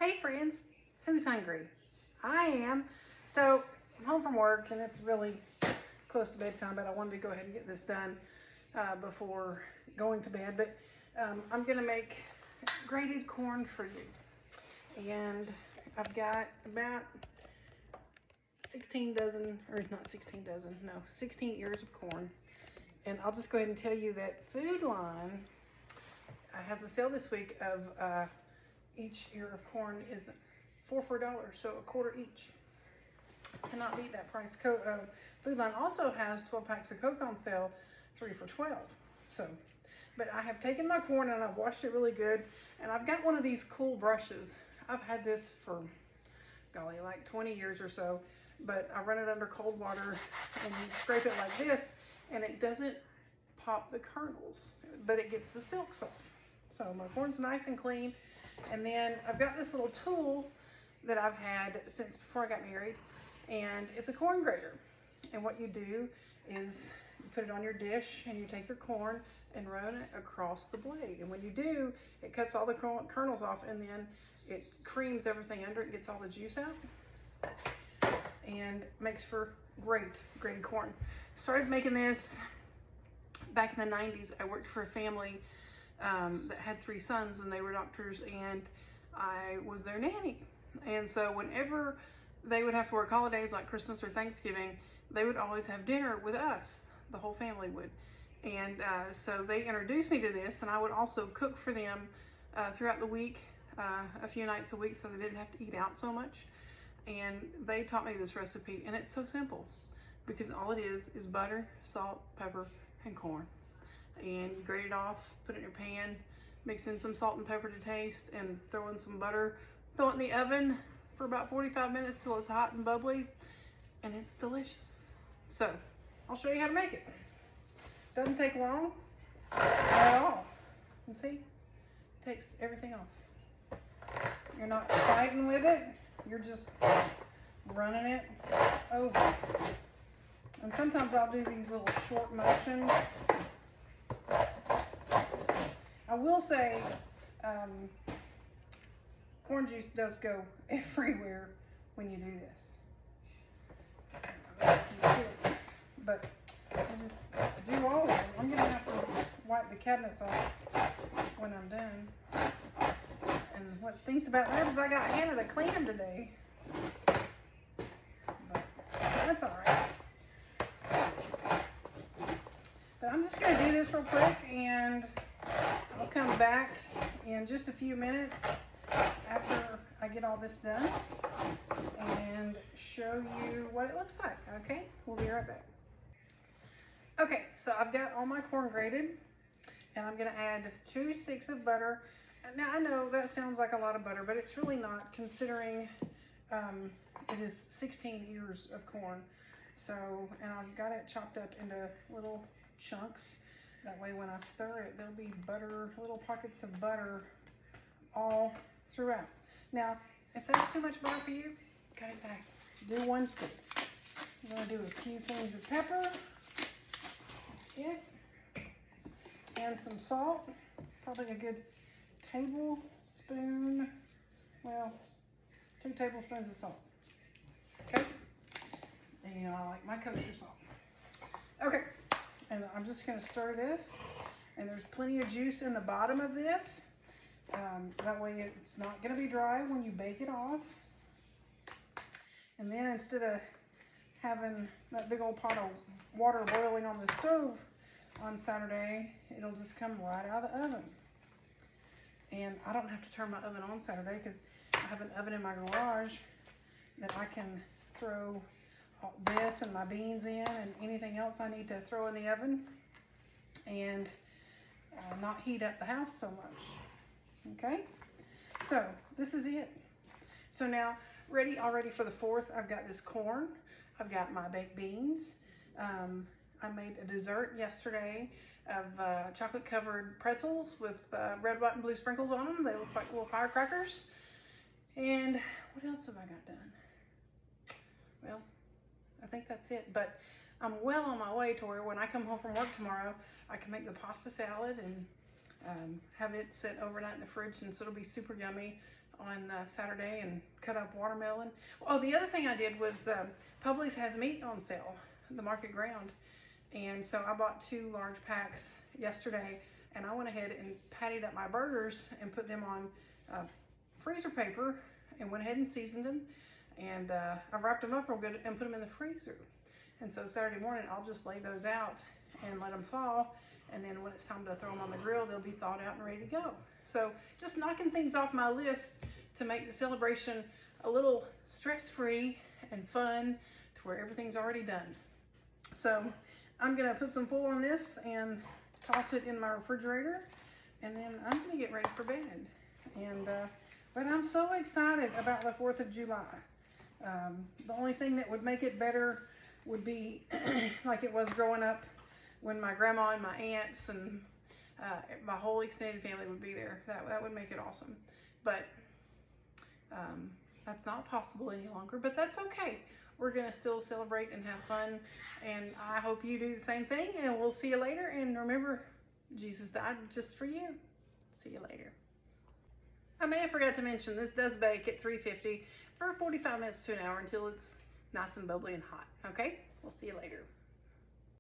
Hey friends, who's hungry? I am. So I'm home from work and it's really close to bedtime, but I wanted to go ahead and get this done before going to bed. But I'm gonna make grated corn for you. And I've got about 16 dozen, or not 16 dozen, no, 16 ears of corn. And I'll just go ahead and tell you that Food Line has a sale this week of each ear of corn is $4 for $1, so a quarter each. Cannot beat that price. Food Line also has 12 packs of Coke on sale, 3 for $12. So, but I have taken my corn and I've washed it really good, and I've got one of these cool brushes. I've had this for, golly, like 20 years or so, but I run it under cold water and you scrape it like this, and it doesn't pop the kernels, but it gets the silks off. So my corn's nice and clean. And then I've got this little tool that I've had since before I got married, and it's a corn grater. And what you do is you put it on your dish and you take your corn and run it across the blade. And when you do, it cuts all the kernels off, and then it creams everything under it, gets all the juice out, and makes for great grated corn. Started making this back in the 90s. I worked for a family that had 3 sons, and they were doctors, and I was their nanny. And so whenever they would have to work holidays like Christmas or Thanksgiving, they would always have dinner with us. The whole family would. And so they introduced me to this, and I would also cook for them throughout the week, a few nights a week, so they didn't have to eat out so much. And they taught me this recipe, and it's so simple because all it is butter, salt, pepper, and corn. And you grate it off, put it in your pan, mix in some salt and pepper to taste, and throw in some butter. Throw it in the oven for about 45 minutes till it's hot and bubbly, and it's delicious. So I'll show you how to make it. Doesn't take long at all. You see, it takes everything off. You're not fighting with it, you're just running it over. And sometimes I'll do these little short motions. I will say, corn juice does go everywhere when you do this. But I just do all of them. I'm gonna have to wipe the cabinets off when I'm done. And what stinks about that is I got Hannah to clean them today. But that's all right. But I'm just gonna do this real quick, and I'll come back in just a few minutes after I get all this done and show you what it looks like, okay? We'll be right back. Okay, so I've got all my corn grated, and I'm gonna add 2 sticks of butter. Now I know that sounds like a lot of butter, but it's really not, considering it is 16 ears of corn. So, and I've got it chopped up into little chunks. That way when I stir it, there'll be butter, little pockets of butter all throughout. Now, if that's too much butter for you, cut it back. Do 1 stick. I'm gonna do a few things of pepper. Yeah. And some salt. Probably a good tablespoon, well, 2 tablespoons of salt. Okay? And you know, I like my kosher salt. Okay. And I'm just going to stir this, and there's plenty of juice in the bottom of this. That way it's not going to be dry when you bake it off. And then instead of having that big old pot of water boiling on the stove on Saturday, it'll just come right out of the oven. And I don't have to turn my oven on Saturday because I have an oven in my garage that I can throw this and my beans in and anything else I need to throw in the oven, and not heat up the house so much. Okay, so this is it. So now already for the 4th, I've got this corn, I've got my baked beans. I made a dessert yesterday of chocolate covered pretzels with red, white, and blue sprinkles on them. They look like little firecrackers. And what else have I got done? Well, I think that's it, but I'm well on my way to where when I come home from work tomorrow, I can make the pasta salad and have it sit overnight in the fridge, and so it'll be super yummy on Saturday and cut up watermelon. Oh, the other thing I did was Publix has meat on sale, the Market Ground. And so I bought 2 large packs yesterday, and I went ahead and patted up my burgers and put them on freezer paper and went ahead and seasoned them. And I wrapped them up real good and put them in the freezer. And so Saturday morning, I'll just lay those out and let them thaw. And then when it's time to throw them on the grill, they'll be thawed out and ready to go. So just knocking things off my list to make the celebration a little stress-free and fun to where everything's already done. So I'm gonna put some foil on this and toss it in my refrigerator, and then I'm gonna get ready for bed. And but I'm so excited about the 4th of July. The only thing that would make it better would be like it was growing up, when my grandma and my aunts and my whole extended family would be there. That would make it awesome. But that's not possible any longer, but that's okay. We're gonna still celebrate and have fun, and I hope you do the same thing, and we'll see you later. And remember, Jesus died just for you. See you later. I may have forgot to mention, this does bake at 350 for 45 minutes to an hour until it's nice and bubbly and hot. Okay, we'll see you later.